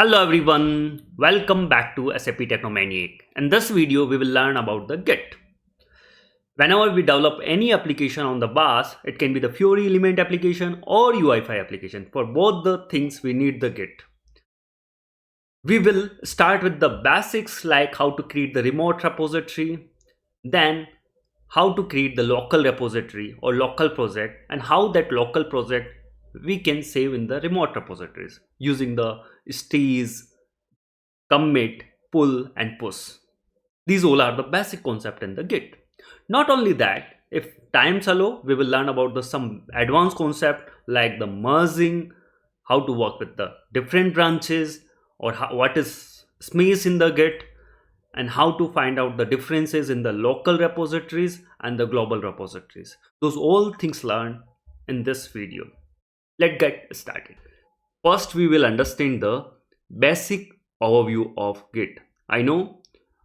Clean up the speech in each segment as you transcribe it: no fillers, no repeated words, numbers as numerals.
Hello everyone, welcome back to SAP Technomaniac. In this video, we will learn about the Git. Whenever we develop any application on the BAS, it can be the Fiori element application or UI5 application. For both the things, we need the Git. We will start with the basics like how to create the remote repository, then how to create the local repository or local project, and how that local project we can save in the remote repositories using the stays, commit, pull, and push. These all are the basic concept in the Git. Not only that, if times allow, we will learn about some advanced concept like the merging, how to work with the different branches, or what is space in the Git, and how to find out the differences in the local repositories and the global repositories. Those all things learned in this video. Let's get started. First, we will understand the basic overview of Git. I know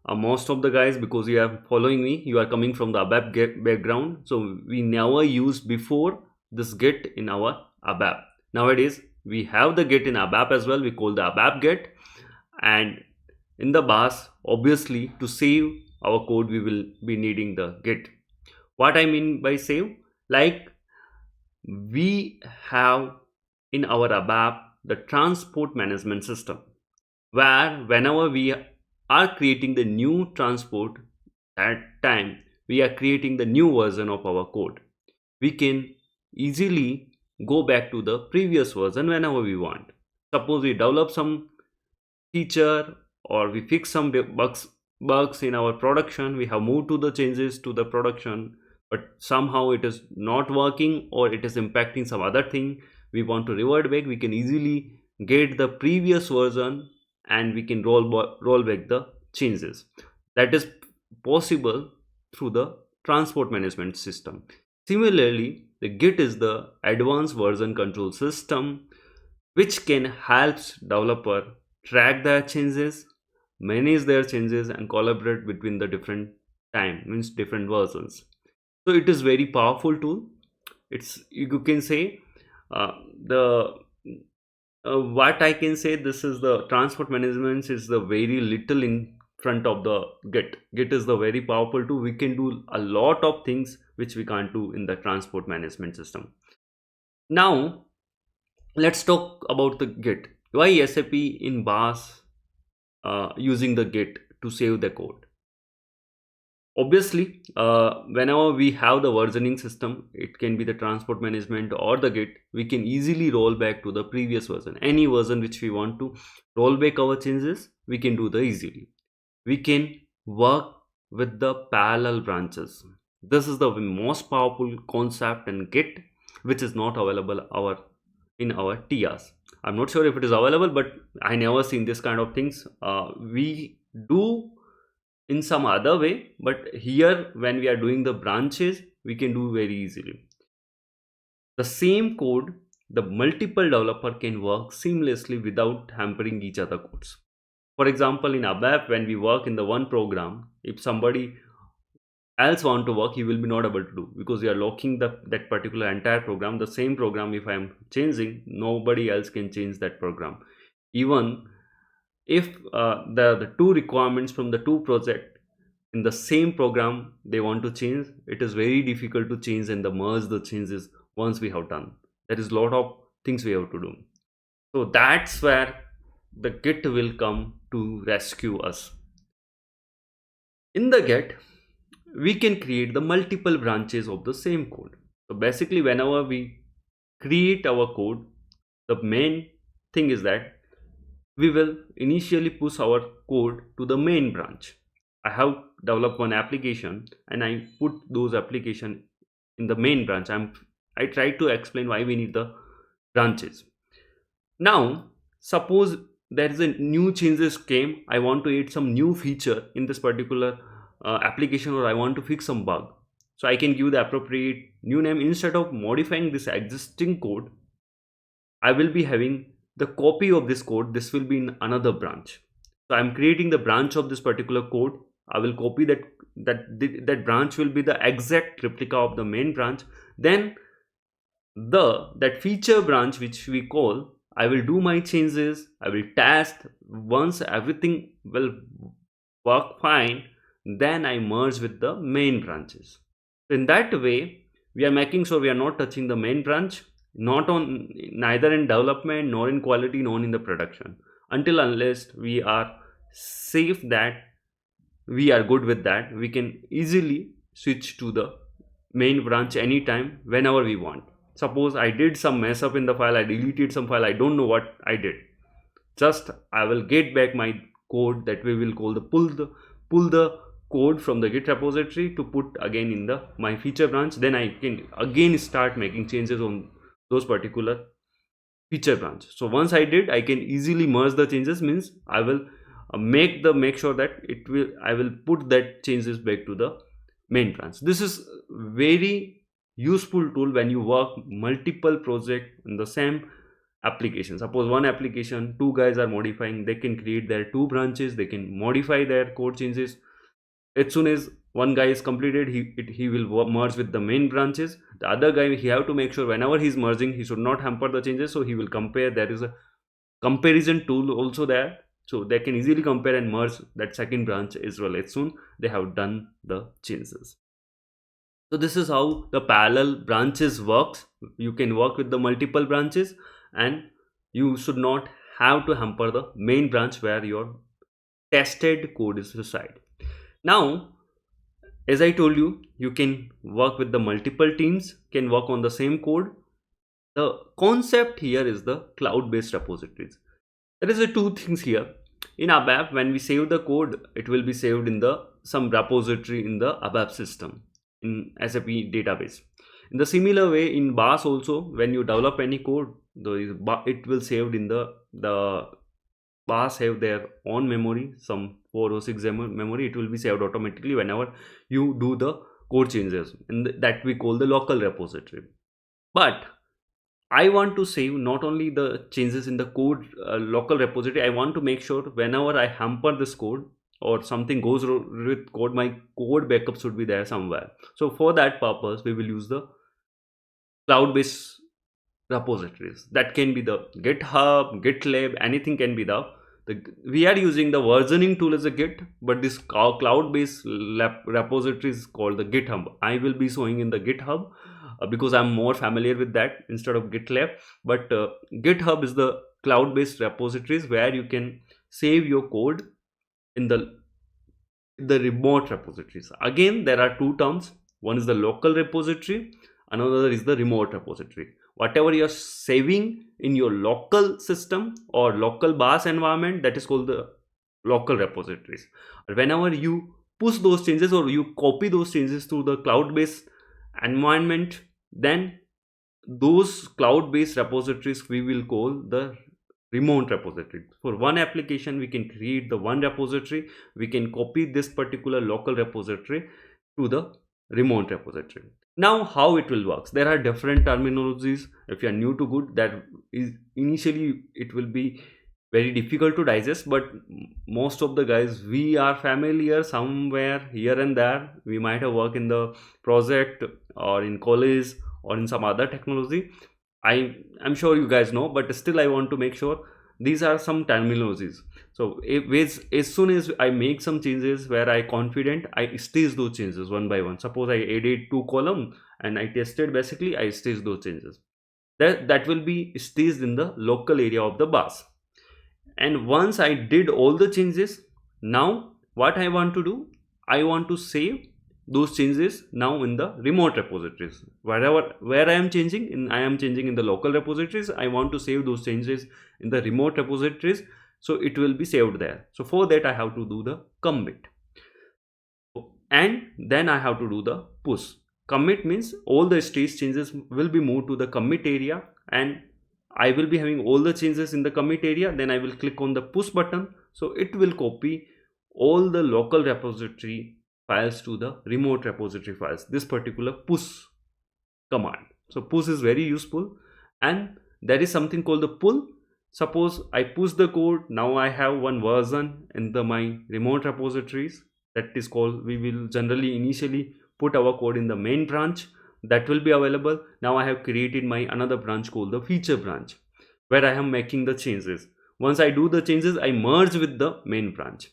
most of the guys, because you are following me, you are coming from the ABAP background. So we never used before this Git in our ABAP. Nowadays, we have the Git in ABAP as well. We call the ABAP Git. And in the BAS, obviously, to save our code, we will be needing the Git. What I mean by save? Like we have in our ABAP the transport management system, where whenever we are creating the new transport, that time we are creating the new version of our code. We can easily go back to the previous version whenever we want. Suppose we develop some feature or we fix some bugs in our production, we have moved to the changes to the production, but somehow it is not working or it is impacting some other thing. We want to revert back, we can easily get the previous version and we can roll back the changes. That is possible through the transport management system. Similarly, the Git is the advanced version control system which can help developer track their changes, manage their changes, and collaborate between the different different versions. So it is very powerful tool. It's, you can say, what I can say, this is the transport management is the very little in front of the Git. Git is the very powerful tool. We can do a lot of things which we can't do in the transport management system. Now let's talk about the Git. Why SAP in BAS using the Git to save the code? Obviously, whenever we have the versioning system, it can be the transport management or the Git, we can easily roll back to the previous version. Any version which we want to roll back our changes, we can do the easily. We can work with the parallel branches. This is the most powerful concept in Git, which is not available in our TRs. I'm not sure if it is available, but I never seen this kind of things. We do in some other way, but here when we are doing the branches, we can do very easily. The same code, the multiple developer can work seamlessly without hampering each other codes. For example, in ABAP, when we work in the one program, if somebody else want to work, he will be not able to do, because we are locking that particular entire program. The same program, if I am changing, nobody else can change that program. Even if the two requirements from the two project in the same program they want to change, it is very difficult to change and merge the changes once we have done. There is a lot of things we have to do. So that's where the Git will come to rescue us. In the Git, we can create the multiple branches of the same code. So basically, whenever we create our code, the main thing is that we will initially push our code to the main branch. I have developed one application and I put those application in the main branch. I try to explain why we need the branches. Now, suppose there is a new changes came, I want to add some new feature in this particular application, or I want to fix some bug. So I can give the appropriate new name. Instead of modifying this existing code, I will be having the copy of this code. This will be in another branch. So I'm creating the branch of this particular code. I will copy that branch will be the exact replica of the main branch. Then that feature branch which we call, I will do my changes, I will test. Once everything will work fine, then I merge with the main branches. In that way, we are making sure we are not touching the main branch, not on neither in development nor in quality nor in the production, until unless we are safe that we are good with that, we can easily switch to the main branch anytime whenever we want. Suppose I did some mess up in the file, I deleted some file, I don't know what I did, just I will get back my code that we will call the pull the code from the Git repository to put again in the my feature branch. Then I can again start making changes on those particular feature branch. So once I did, I can easily merge the changes, means I will make sure that I will put that changes back to the main branch. This is very useful tool when you work multiple project in the same application. Suppose one application, two guys are modifying, they can create their two branches, they can modify their code changes. As soon as one guy is completed, he will merge with the main branches. The other guy, he have to make sure whenever he's merging, he should not hamper the changes, so he will compare. There is a comparison tool also there, so they can easily compare and merge that second branch as well as soon they have done the changes. So this is how the parallel branches works. You can work with the multiple branches, and you should not have to hamper the main branch where your tested code is reside. Now, as I told you, you can work with the multiple teams, can work on the same code. The concept here is the cloud-based repositories. There is a two things here. In ABAP, when we save the code, it will be saved in the some repository in the ABAP system in SAP database. In the similar way, in BAS also, when you develop any code, it will saved in the BAS have their own memory, some 4 or 6 memory. It will be saved automatically whenever you do the code changes, and that we call the local repository. But I want to save not only the changes in the code local repository. I want to make sure whenever I hamper this code or something goes with code, my code backup should be there somewhere. So for that purpose, we will use the cloud-based repositories. That can be the GitHub, GitLab, anything can be we are using the versioning tool as a Git, but this cloud-based repository is called the GitHub. I will be showing in the GitHub because I'm more familiar with that instead of GitLab. But GitHub is the cloud-based repositories where you can save your code in the remote repositories. Again, there are two terms. One is the local repository, another is the remote repository. Whatever you're saving in your local system or local BAS environment, that is called the local repositories. Whenever you push those changes or you copy those changes to the cloud-based environment, then those cloud-based repositories we will call the remote repository. For one application, we can create the one repository, we can copy this particular local repository to the remote repository. Now, how it will work? There are different terminologies. If you are new to Git, that is initially it will be very difficult to digest, but most of the guys, we are familiar somewhere here and there. We might have worked in the project or in college or in some other technology. I'm sure you guys know, but still I want to make sure these are some terminologies. So as soon as I make some changes where I confident, I stage those changes one by one. Suppose I added 2 columns and I tested, basically I stage those changes. That will be staged in the local area of the BAS. And once I did all the changes, now what I want to do, I want to save those changes now in the remote repositories. Where I am changing, I am changing in the local repositories. I want to save those changes in the remote repositories, so it will be saved there. So for that, I have to do the commit, and then I have to do the push. Commit means all the stage changes will be moved to the commit area, and I will be having all the changes in the commit area. Then I will click on the push button, so it will copy all the local repository files to the remote repository files. This particular push command. So push is very useful, and there is something called the pull. Suppose I push the code, now I have one version in my remote repositories, that is called, we will generally initially put our code in the main branch, that will be available. Now I have created my another branch called the feature branch. where I am making the changes. Once I do the changes, I merge with the main branch.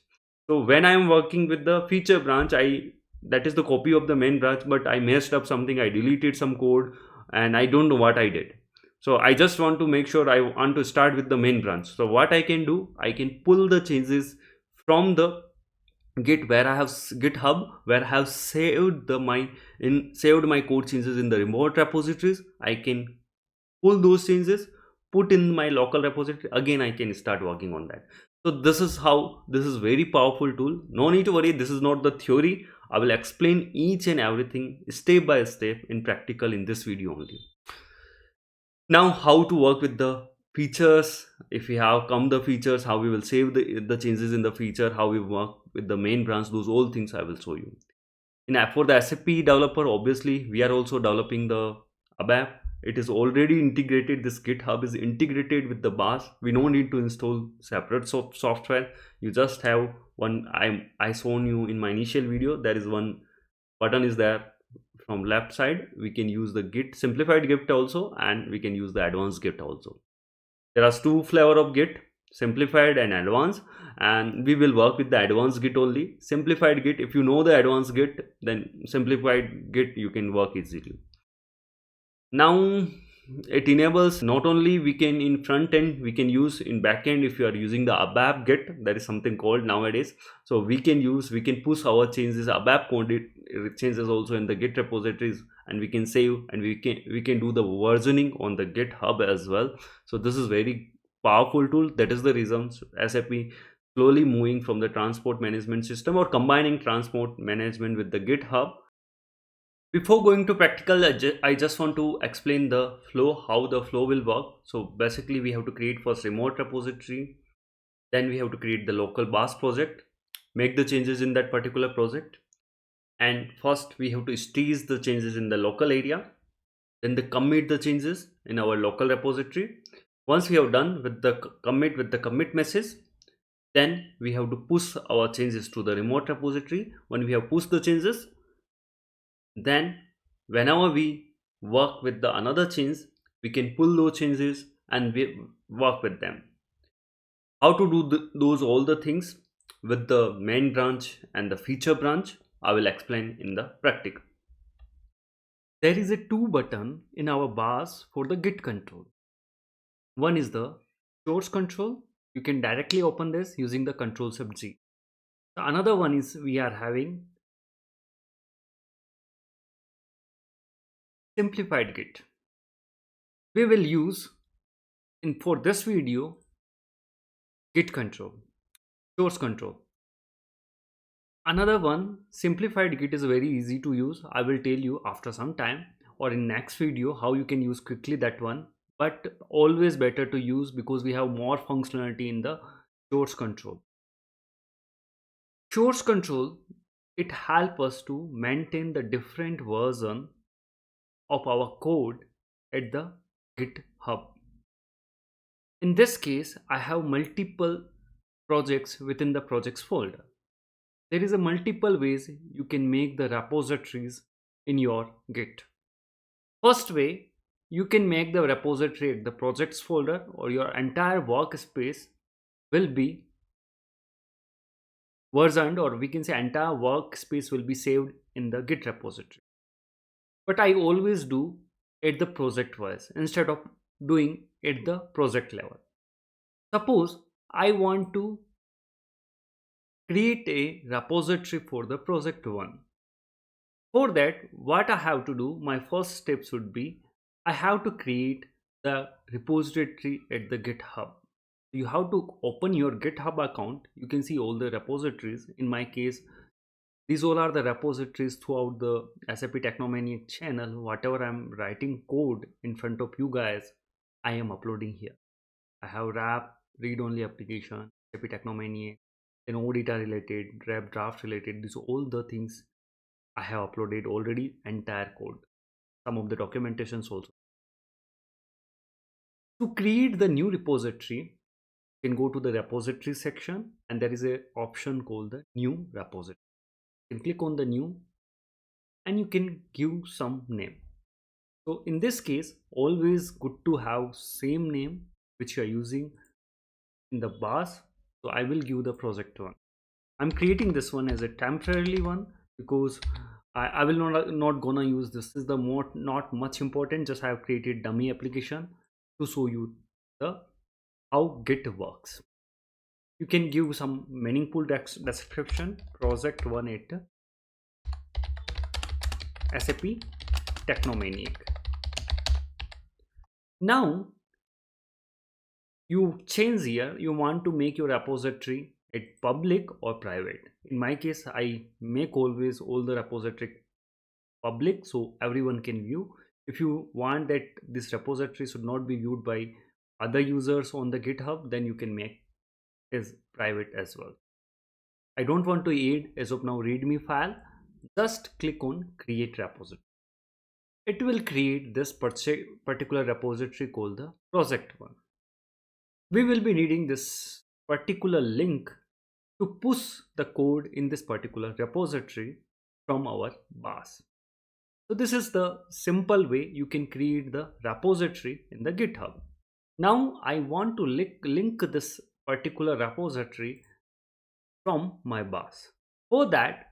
So when I am working with the feature branch, that is the copy of the main branch, but I messed up something, I deleted some code, and I don't know what I did. So I just want to make sure I want to start with the main branch. So what I can do, I can pull the changes from the Git where I have GitHub, where I have saved saved my code changes in the remote repositories. I can pull those changes, put in my local repository. Again, I can start working on that. So this is how this is very powerful tool. No need to worry, this is not the theory. I will explain each and everything step by step in practical in this video only. Now, how to work with the features. If we have come the features, how we will save the changes in the feature, how we work with the main branch, those all things I will show you. For the SAP developer, obviously we are also developing the ABAP. It is already integrated. This GitHub is integrated with the BAS. We don't need to install separate software. You just have one. I shown you in my initial video. There is one button is there from left side. We can use the Git simplified Git also, and we can use the advanced Git also. There are two flavor of Git, simplified and advanced, and we will work with the advanced Git only. Simplified Git, if you know the advanced Git, then simplified Git you can work easily. Now it enables not only we can in front end, we can use in back end. If you are using the ABAP Git, there is something called nowadays, so we can push our changes, ABAP code changes also in the Git repositories, and we can save, and we can do the versioning on the GitHub as well. So this is very powerful tool. That is the reason SAP slowly moving from the transport management system or combining transport management with the GitHub. Before going to practical, I just want to explain the flow, how the flow will work. So basically we have to create first remote repository, then we have to create the local BAS project, make the changes in that particular project, and first we have to stage the changes in the local area, then commit the changes in our local repository. Once we have done with the commit message, then we have to push our changes to the remote repository. When we have pushed the changes, then whenever we work with the another change, we can pull those changes and we work with them. How to do those all the things with the main branch and the feature branch, I will explain in the practical. There is a two button in our BAS for the Git control. One is the source control. You can directly open this using the Control Sub G. The another one is we are having Simplified Git. We will use for this video Git control, source control. Another one, Simplified Git, is very easy to use. I will tell you after some time or in next video how you can use quickly that one, but always better to use because we have more functionality in the source control. Source control, it helps us to maintain the different version of our code at the GitHub. In this case, I have multiple projects within the projects folder. There is a multiple ways you can make the repositories in your Git. First way, you can make the repository at the projects folder, or your entire workspace will be versioned, or we can say entire workspace will be saved in the Git repository. But I always do at the project wise instead of doing at the project level. Suppose I want to create a repository for the project 1. For that, what I have to do, my first step should be I have to create the repository at the GitHub. You have to open your GitHub account. You can see all the repositories. In my case, these all are the repositories throughout the SAP Technomaniac channel. Whatever I'm writing code in front of you guys, I am uploading here. I have RAP, read-only application, SAP Technomaniac, then OData related, RAP draft related. These are all the things I have uploaded already, entire code. Some of the documentations also. To create the new repository, you can go to the repository section and there is an option called the new repository. You can click on the new and you can give some name. So in this case, always good to have same name which you are using in the BAS. So I will give the project one. I'm creating this one as a temporarily one because I will not gonna use this. This is the more not much important. Just I have created dummy application to show you the how Git works. You can give some meaningful description. Project one at SAP Technomaniac. Now you change here. You want to make your repository it public or private. In my case, I make always all the repository public so everyone can view. If you want that this repository should not be viewed by other users on the GitHub, then you can make it private as well. I don't want to add as of now readme file. Just click on create repository. It will create this particular repository called the project one. We will be needing this particular link to push the code in this particular repository from our BAS. So this is the simple way you can create the repository in the GitHub. Now I want to link this particular repository from my BAS. For that,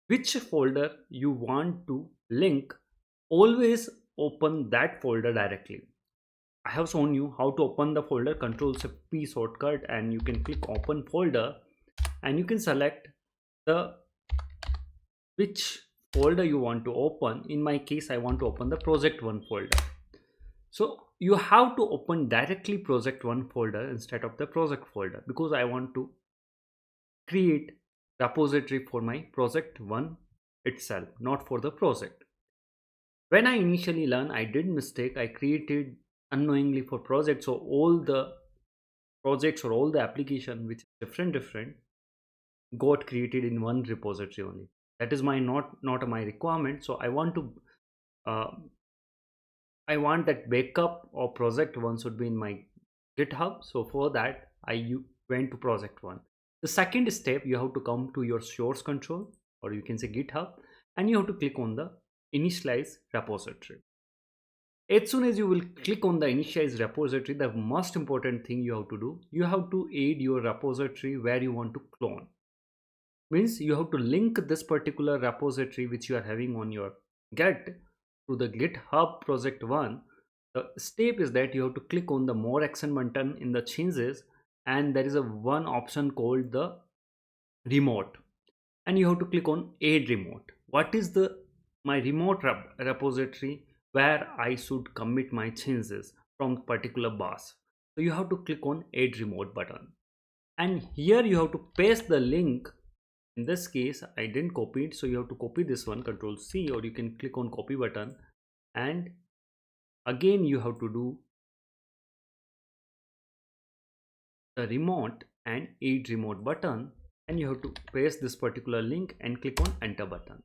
which folder you want to link, always open that folder directly. I have shown you how to open the folder. Ctrl+P shortcut, and you can click open folder, and you can select the which folder you want to open. In my case, I want to open the project one folder. So you have to open directly project one folder instead of the project folder, because I want to create repository for my project one itself, not for the project. When I initially learned, I did mistake. I created unknowingly for project, so all the projects or all the application which is different got created in one repository only. That is my not my requirement. So I want to I want that backup or project one should be in my GitHub. So for that I went to project one. The second step, you have to come to your source control, or you can say GitHub, and you have to click on the initialize repository. As soon as you will click on the initialize repository, the most important thing you have to do, you have to add your repository where you want to clone. Means you have to link this particular repository which you are having on your Git to the GitHub project one. The step is that you have to click on the more action button in the changes, and there is a one option called the remote, and you have to click on add remote. What is the my remote repository where I should commit my changes from particular BAS? So you have to click on add remote button, and here you have to paste the link. In this case I didn't copy it, so you have to copy this one, Ctrl+C, or you can click on copy button, and again you have to do the remote and add remote button, and you have to paste this particular link and click on enter button.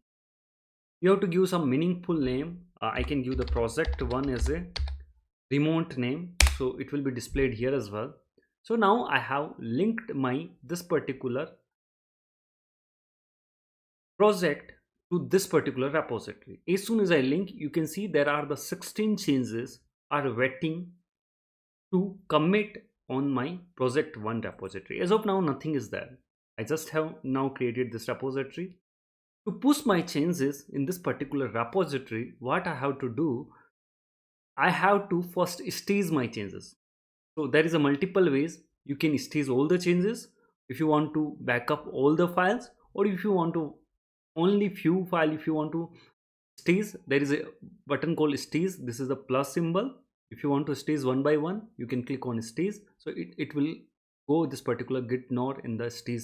You have to give some meaningful name. I can give the project one as a remote name, so it will be displayed here as well. So now I have linked this particular project to this particular repository. As soon as I link, you can see there are the 16 changes are waiting to commit on my project one repository. As of now, nothing is there. I just have now created this repository. To push my changes in this particular repository, what I have to do, I have to first stage my changes. So there is a multiple ways you can stage all the changes. If you want to back up all the files, or if you want to only few file, if you want to stage, there is a button called stage. This is the plus symbol. If you want to stage one by one, you can click on stage, so it will go this particular git node in the stage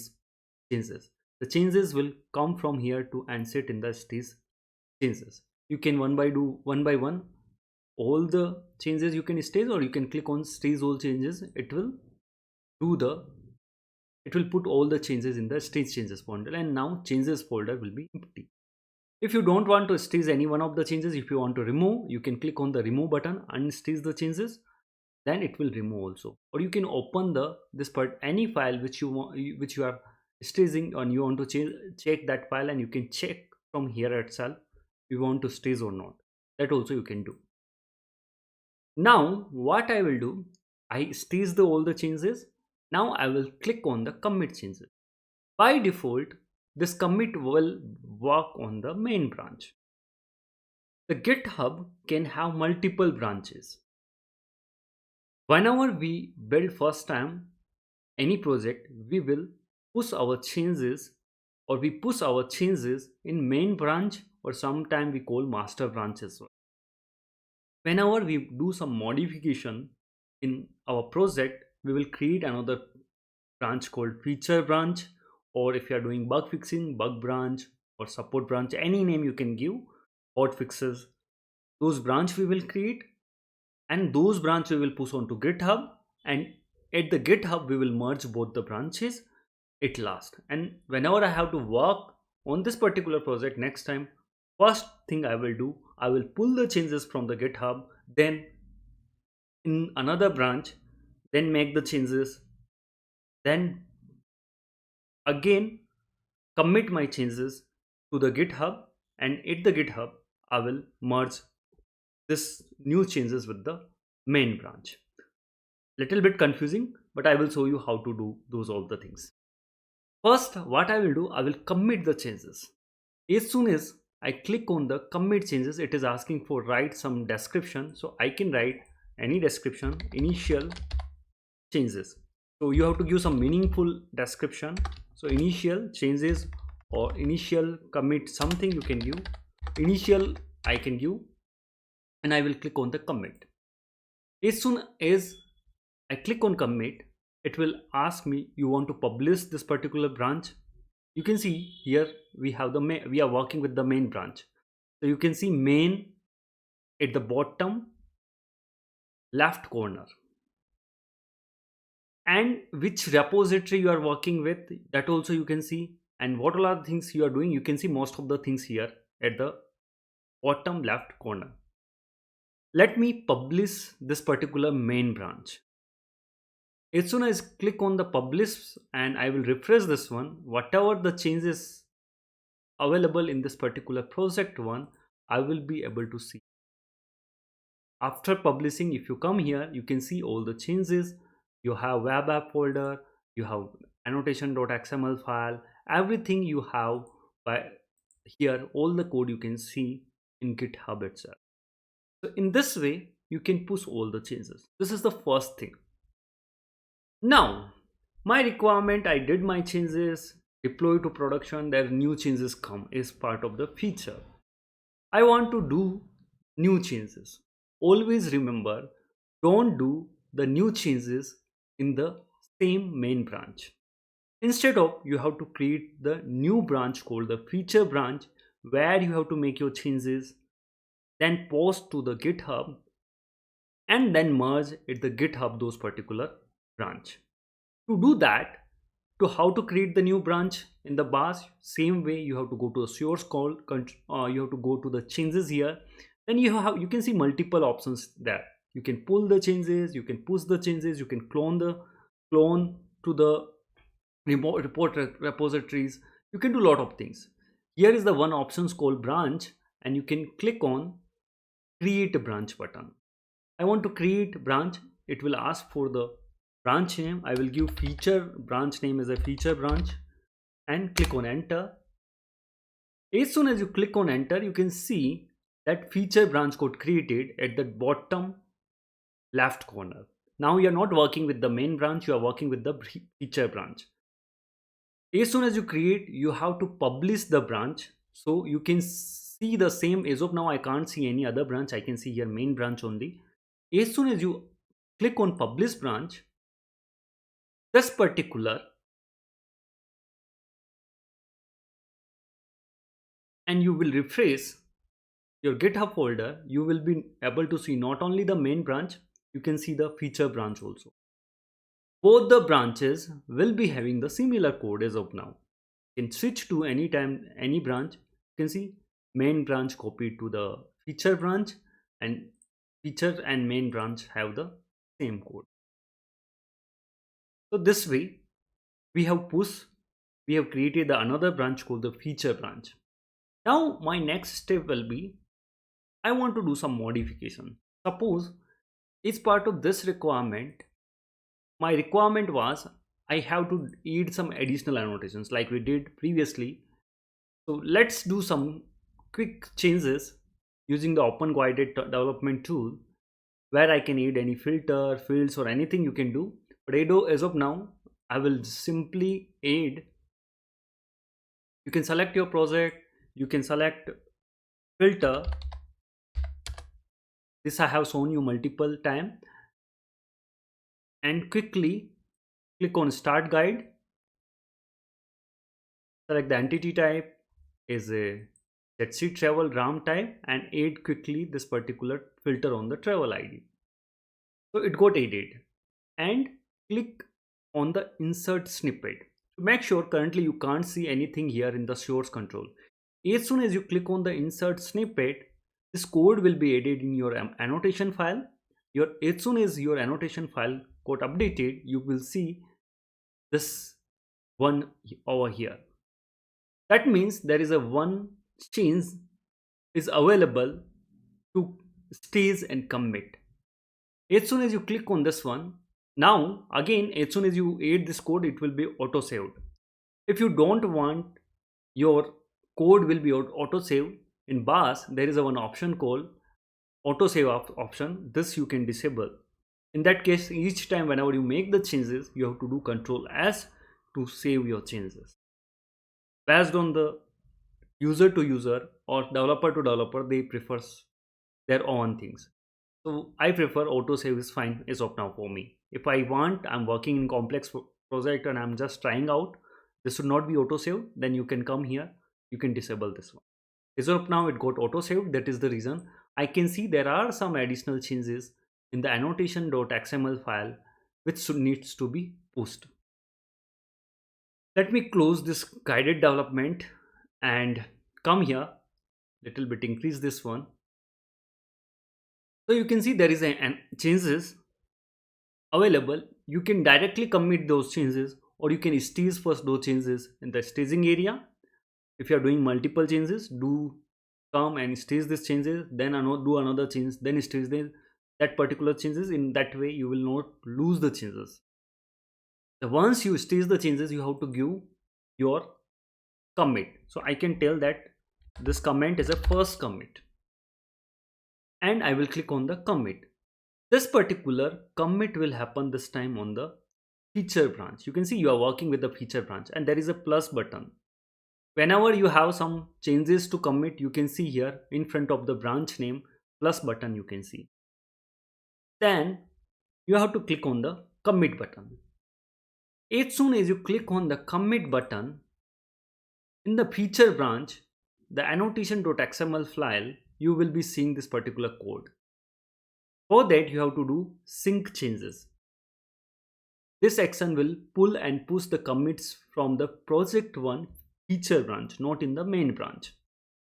changes. The changes will come from here to and sit in the stage changes. You can one by one all the changes you can stage, or you can click on stage all changes. It will put all the changes in the stage changes folder, and now changes folder will be empty. If you don't want to stage any one of the changes, if you want to remove, you can click on the remove button and stage the changes, then it will remove also. Or you can open any file which you are staging, and you want to check that file, and you can check from here itself you want to stage or not. That also you can do. Now what I will do, I stage all the changes. Now I will click on the commit changes. By default, this commit will work on the main branch. The GitHub can have multiple branches. Whenever we build first time any project, we will push our changes or we push our changes in main branch, or sometime we call master branch as well. Whenever we do some modification in our project, we will create another branch called feature branch, or if you are doing bug fixing, bug branch, or support branch, any name you can give. Hot fixes, those branch we will create, and those branch we will push onto GitHub, and at the GitHub we will merge both the branches at last. And whenever I have to work on this particular project next time, first thing I will do, I will pull the changes from the GitHub, then in another branch, then make the changes, then again commit my changes to the GitHub, and at the GitHub I will merge this new changes with the main branch. Little bit confusing, but I will show you how to do those all the things. First, what I will do, I will commit the changes. As soon as I click on the commit changes, it is asking for write some description. So I can write any description, initial changes. So you have to give some meaningful description. So initial changes or initial commit, something you can give. Initial I can give, and I will click on the commit. As soon as I click on commit, it will ask me, you want to publish this particular branch? You can see here we have the we are working with the main branch. So you can see main at the bottom left corner, and which repository you are working with, that also you can see, and what all are the things you are doing. You can see most of the things here at the bottom left corner. Let me publish this particular main branch. As soon as I click on the publish and I will refresh this one, whatever the changes available in this particular project one, I will be able to see. After publishing, if you come here, you can see all the changes. You have web app folder, you have annotation.xml file, everything you have by here, all the code you can see in GitHub itself. So in this way, you can push all the changes. This is the first thing. Now, my requirement, I did my changes, deploy to production, there new changes come is part of the feature. I want to do new changes. Always remember, don't do the new changes in the same main branch. Instead of, you have to create the new branch called the feature branch, where you have to make your changes, then post to the GitHub, and then merge at the GitHub those particular branch. To do that, to how to create the new branch in the BAS, same way you have to go to the source code, you have to go to the changes here, then you can see multiple options there. You can pull the changes, you can push the changes, you can clone to the report repositories. You can do a lot of things. Here is the one options called branch, and you can click on create a branch button. I want to create branch. It will ask for the branch name. I will give feature branch name as a feature branch and click on enter. As soon as you click on enter, you can see that feature branch got created at the bottom left corner. Now you are not working with the main branch, you are working with the feature branch. As soon as you create, you have to publish the branch. So you can see the same. As of now, I can't see any other branch. I can see here main branch only. As soon as you click on publish branch, this particular, and you will refresh your GitHub folder, you will be able to see not only the main branch, you can see the feature branch also. Both the branches will be having the similar code as of now. You can switch to any time, any branch. You can see main branch copied to the feature branch, and feature and main branch have the same code. So this way we have created another branch called the feature branch. Now my next step will be, I want to do some modification. Suppose As part of this requirement, my requirement was I have to add some additional annotations like we did previously. So let's do some quick changes using the open guided development tool, where I can add any filter, fields, or anything you can do. But as of now, I will simply add. You can select your project, you can select filter. This I have shown you multiple times, and quickly click on start guide. Select the entity type is a ZC travel RAM type and add quickly this particular filter on the travel ID. So it got added, and click on the insert snippet. Make sure currently you can't see anything here in the source control. As soon as you click on the insert snippet, this code will be added in your annotation file. As soon as your annotation file got updated, you will see this one over here. That means there is a one change is available to stage and commit. As soon as you click on this one, now again as soon as you add this code, it will be auto saved. If you don't want your code will be auto saved in BAS, there is a one option called auto save option. This you can disable. In that case, each time whenever you make the changes, you have to do Control S to save your changes. Based on the user to user or developer to developer, they prefer their own things. So I prefer auto save is fine as of now for me. If I want, I'm working in complex project and I'm just trying out, this should not be auto save, then you can come here, you can disable this one. As of now it got auto saved. That is the reason I can see there are some additional changes in the annotation.xml file which needs to be pushed. Let me close this guided development and come here, little bit increase this one. So you can see there is a changes available. You can directly commit those changes, or you can stage first those changes in the staging area. If you are doing multiple changes, do come and stage these changes, then do another change, then stage that particular changes. In that way you will not lose the changes. Once you stage the changes, you have to give your commit. So I can tell that this comment is a first commit, and I will click on the commit. This particular commit will happen this time on the feature branch. You can see you are working with the feature branch, and there is a plus button. Whenever you have some changes to commit, you can see here in front of the branch name plus button you can see. Then you have to click on the commit button. As soon as you click on the commit button, in the feature branch, the annotation.xml file, you will be seeing this particular code. For that you have to do sync changes. This action will pull and push the commits from the project one feature branch, not in the main branch.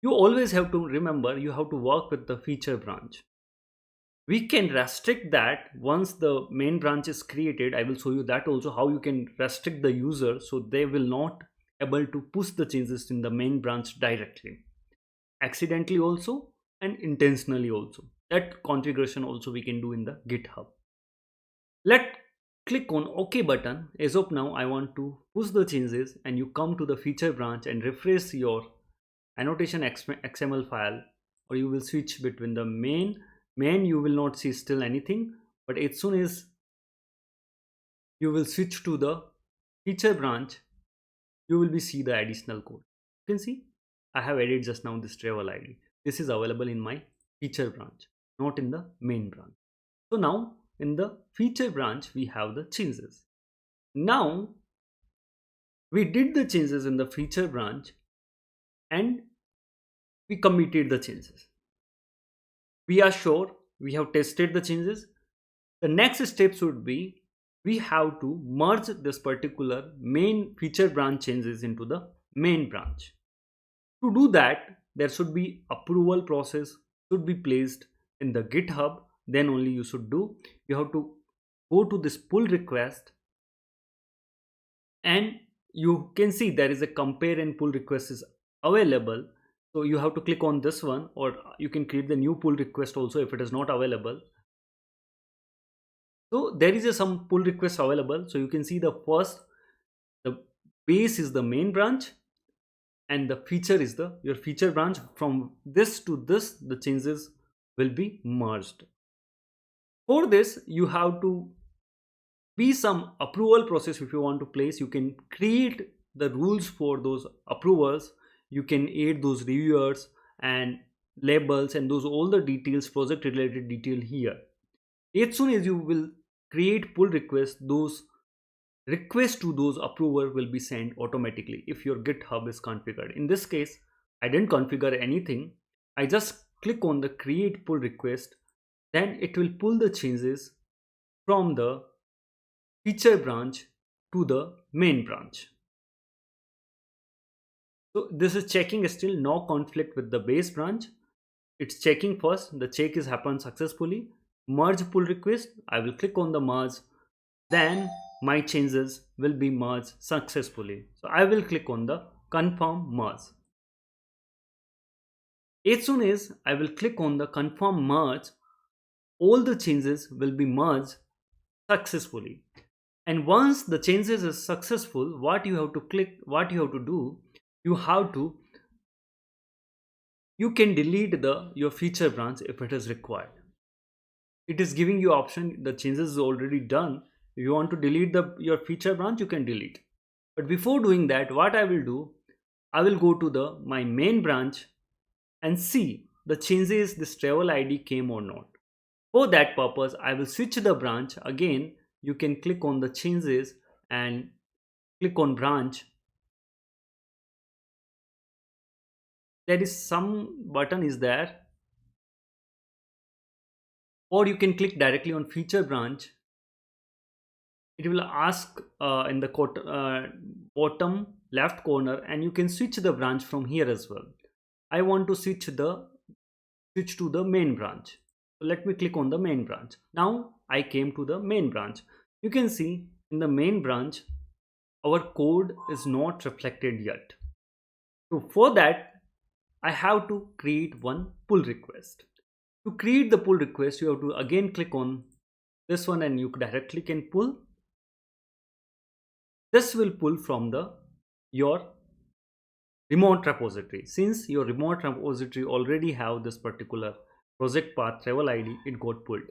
You always have to remember you have to work with the feature branch. We can restrict that once the main branch is created. I will show you that also, how you can restrict the user so they will not able to push the changes in the main branch directly, accidentally also and intentionally also. That configuration also we can do in the GitHub. Let's click on OK button. As of now I want to push the changes, and you come to the feature branch and refresh your annotation XML file, or you will switch between the main you will not see still anything, but as soon as you will switch to the feature branch, you will be see the additional code. You can see I have added just now this travel ID. This is available in my feature branch, not in the main branch. So now in the feature branch we have the changes. Now we did the changes in the feature branch and we committed the changes. We are sure we have tested the changes. The next step should be we have to merge this particular main feature branch changes into the main branch. To do that, there should be approval process should be placed in the GitHub. Then only you should do. You have to go to this pull request, and you can see there is a compare and pull request is available. So you have to click on this one, or you can create the new pull request also if it is not available. So there is some pull requests available. So you can see the base is the main branch, and the feature is the your feature branch. From this to this, the changes will be merged. For this, you have to be some approval process. If you want to place, you can create the rules for those approvers. You can add those reviewers and labels and those all the details, project related detail here. As soon as you will create pull requests, those requests to those approver will be sent automatically if your GitHub is configured. In this case, I didn't configure anything. I just click on the create pull request, then it will pull the changes from the feature branch to the main branch. So this is checking still no conflict with the base branch. It's checking first, the check is happened successfully. Merge pull request, I will click on the merge, then my changes will be merged successfully. So I will click on the confirm merge. As soon as I will click on the confirm merge, all the changes will be merged successfully. And once the changes is successful, what you have to do, you can delete your feature branch if it is required. It is giving you option, the changes is already done. If you want to delete your feature branch, you can delete. But before doing that, what I will do, I will go to my main branch and see the changes, this travel ID came or not. For that purpose, I will switch the branch. Again, you can click on the changes and click on branch. There is some button is there, or you can click directly on feature branch. It will ask in the bottom left corner, and you can switch the branch from here as well. I want to switch to the main branch. So let me click on the main branch. Now I came to the main branch. You can see in the main branch our code is not reflected yet. So for that, I have to create one pull request. To create the pull request, you have to again click on this one and you directly can pull. This will pull from your remote repository. Since your remote repository already have this particular project path travel ID, it got pulled.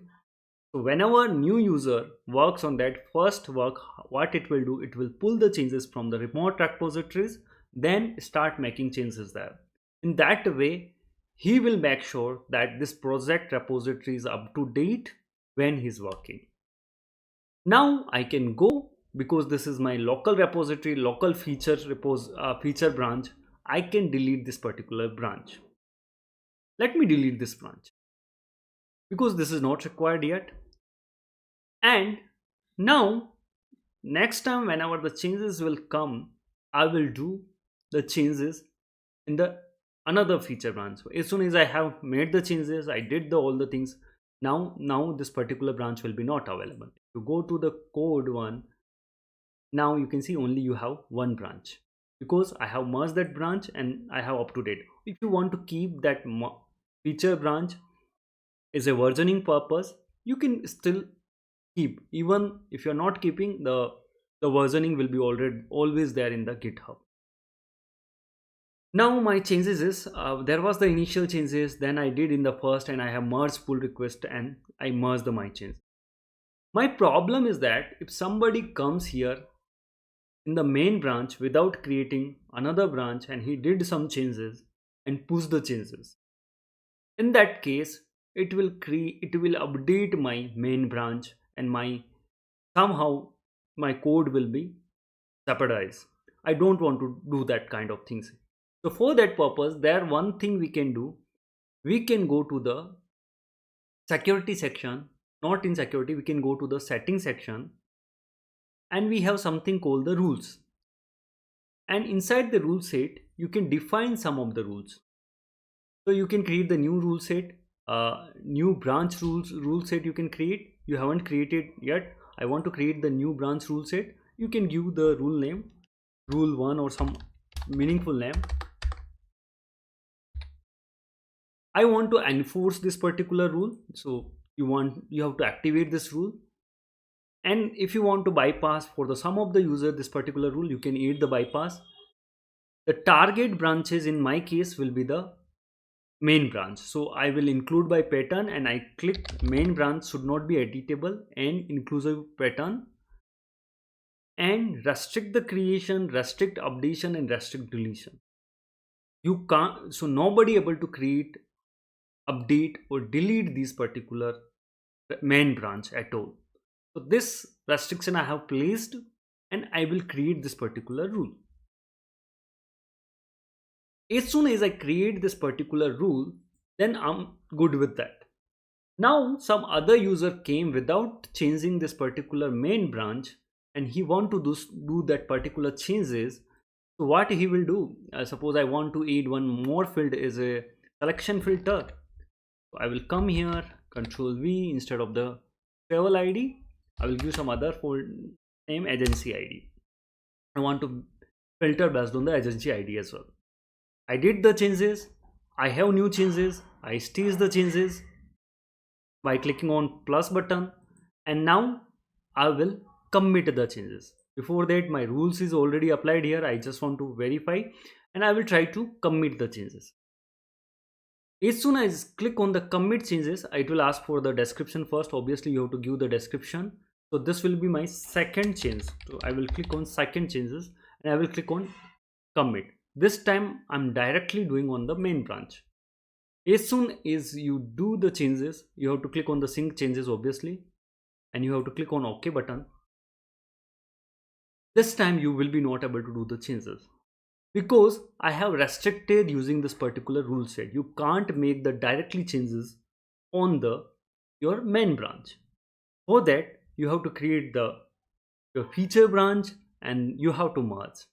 So whenever new user works on that first work, what it will do, it will pull the changes from the remote repositories, then start making changes there. In that way, he will make sure that this project repository is up to date when he's working. Now I can go, because this is my local repository, local feature branch. I can delete this particular branch. Let me delete this branch because this is not required yet. And now next time whenever the changes will come, I will do the changes in the another feature branch. So as soon as I have made the changes, I did all the things. Now this particular branch will be not available. To go to the code one, now you can see only you have one branch, because I have merged that branch and I have up to date. If you want to keep that feature branch as a versioning purpose, you can still keep. Even if you're not keeping, the versioning will be always there in the GitHub. Now my changes is, there was the initial changes, then I did in the first, and I have merged pull request and I merged my change. My problem is that if somebody comes here in the main branch without creating another branch and he did some changes and push the changes, in that case it will update my main branch and somehow my code will be jeopardized. I don't want to do that kind of things. So for that purpose, there one thing we can do, we can go to the security section. Not in security, we can go to the settings section, and we have something called the rules. And inside the rule set, you can define some of the rules. So you can create the new rule set, new branch rule set you can create. You haven't created yet. I want to create the new branch rule set. You can give the rule name, rule 1, or some meaningful name. I want to enforce this particular rule. So you have to activate this rule. And if you want to bypass for the sum of the user this particular rule, you can add the bypass. The target branches in my case will be the main branch, so I will include by pattern, and I click main branch should not be editable and inclusive pattern, and restrict the creation, restrict updation, and restrict deletion. You can't, so nobody able to create, update, or delete these particular main branch at all. So this restriction I have placed, and I will create this particular rule. As soon as I create this particular rule, then I'm good with that. Now some other user came without changing this particular main branch, and he want to do that particular changes. So what he will do, suppose I want to add one more field is a selection filter. So I will come here, Control V, instead of the travel ID I will give some other folder name, agency ID. I want to filter based on the agency ID as well. I did the changes, I have new changes, I stage the changes by clicking on plus button, and now I will commit the changes. Before that, my rules is already applied here. I just want to verify, and I will try to commit the changes. As soon as I click on the commit changes, it will ask for the description first. Obviously you have to give the description. So this will be my second change. So I will click on second changes, and I will click on commit. This time I'm directly doing on the main branch. As soon as you do the changes, you have to click on the sync changes obviously, and you have to click on OK button. This time you will be not able to do the changes because I have restricted using this particular rule set. You can't make the directly changes on your main branch. For that, you have to create your feature branch, and you have to merge.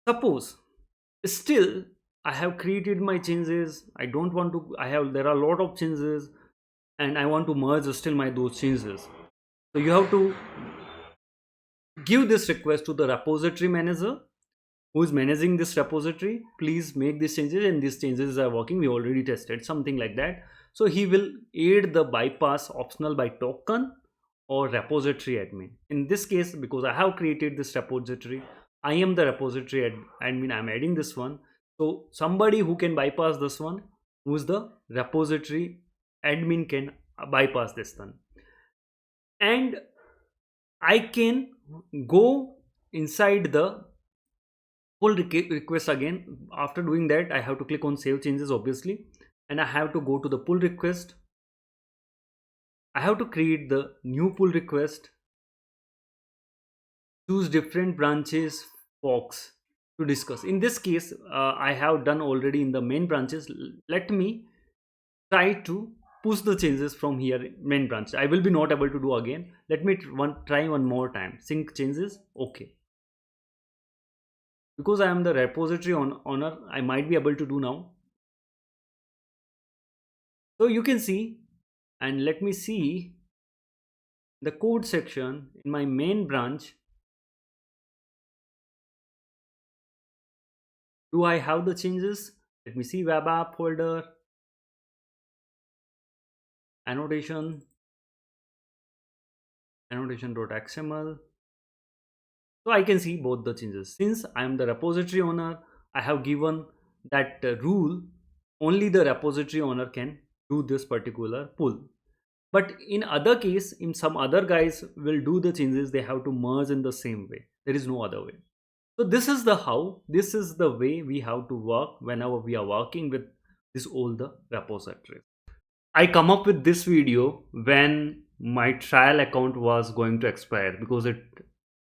Suppose still I have created my changes, I don't want to, there are a lot of changes, and I want to merge still those changes. So you have to give this request to the repository manager who is managing this repository. Please make these changes, and these changes are working, we already tested, something like that. So he will add the bypass optional by token or repository admin. In this case, because I have created this repository, I am the repository admin, I'm adding this one. So somebody who can bypass this one, who is the repository admin, can bypass this one. And I can go inside the pull request again. After doing that, I have to click on save changes obviously, and I have to go to the pull request. I have to create the new pull request, choose different branches box to discuss. In this case, I have done already in the main branches. Let me try to push the changes from here main branch. I will be not able to do again. Let me try one more time. Sync changes, okay. Because I am the repository owner, I might be able to do now. So you can see, and let me see the code section in my main branch. Do I have the changes? Let me see, web app folder, annotation, annotation.xml. So I can see both the changes. Since I am the repository owner, I have given that rule, only the repository owner can do this particular pull. But in other case, in some other guys will do the changes, they have to merge in the same way. There is no other way. So this is the way we have to work whenever we are working with all the repositories. I come up with this video when my trial account was going to expire, because it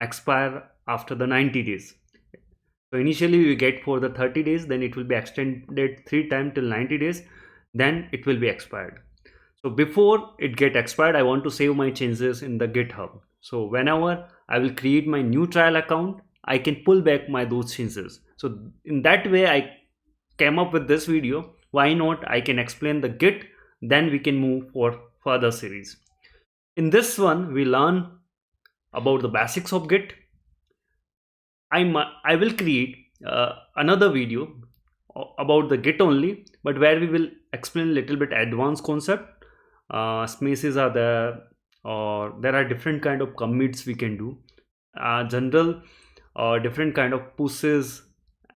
expire after the 90 days. So initially we get for the 30 days, then it will be extended 3 times till 90 days, then it will be expired. So before it get expired, I want to save my changes in the GitHub. So whenever I will create my new trial account, I can pull back those changes. So in that way I came up with this video. Why not? I can explain the Git, then we can move for further series. In this one we learn about the basics of Git. I will create another video about the Git only, but where we will explain a little bit advanced concept. Spaces are there, or there are different kind of commits we can do, general different kind of pushes,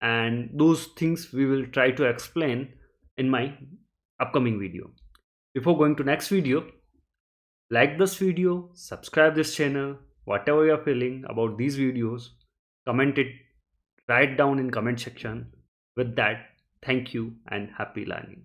and those things we will try to explain in my upcoming video. Before going to next video, like this video, subscribe this channel. Whatever you are feeling about these videos, comment it right down in comment section. With that, thank you and happy learning.